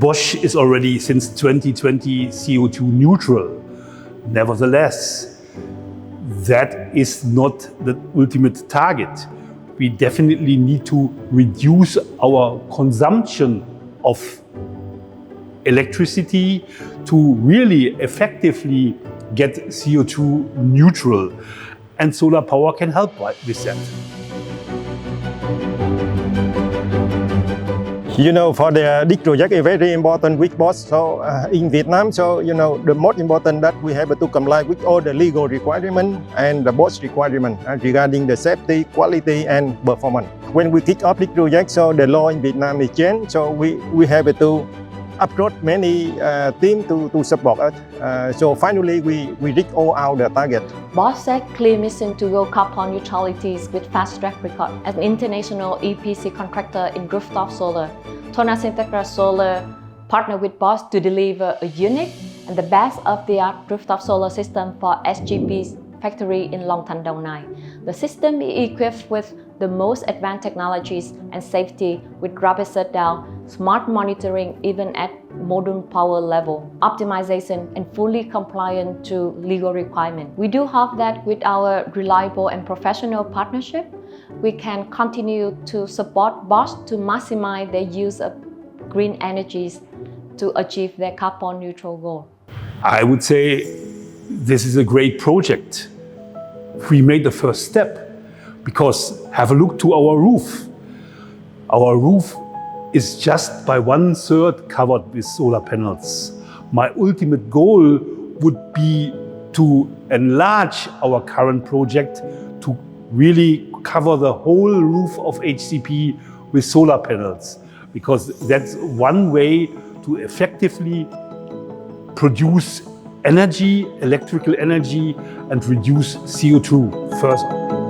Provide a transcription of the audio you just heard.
Bosch is already since 2020 CO2 neutral. Nevertheless, that is not the ultimate target. We definitely need to reduce our consumption of electricity to really effectively get CO2 neutral. And solar power can help with that. For this project is very important with Bosch. So in Vietnam, the most important that we have to comply with all the legal requirements and the Bosch requirement regarding the safety, quality, and performance. When we kick off this project, so the law in Vietnam is changed. So we have to approach many teams to support us. So finally, we reach all our target. Bosch set clear mission to go carbon neutralities with fast track record. As an international EPC contractor in rooftop solar, Tona Integra Solar partnered with Bosch to deliver a unique and the best of the art rooftop solar system for SGP's factory in Long Thanh, Dong Nai. The system is equipped with the most advanced technologies and safety with rapid shutdown, smart monitoring even at modern power level, optimization and fully compliant to legal requirements. We do hope that with our reliable and professional partnership, we can continue to support Bosch to maximize their use of green energies to achieve their carbon neutral goal. I would say this is a great project. We made the first step because have a look to our roof. Our roof is just by 1/3 covered with solar panels. My ultimate goal would be to enlarge our current project to really cover the whole roof of HCP with solar panels, because that's one way to effectively produce energy, electrical energy, and reduce CO2 further.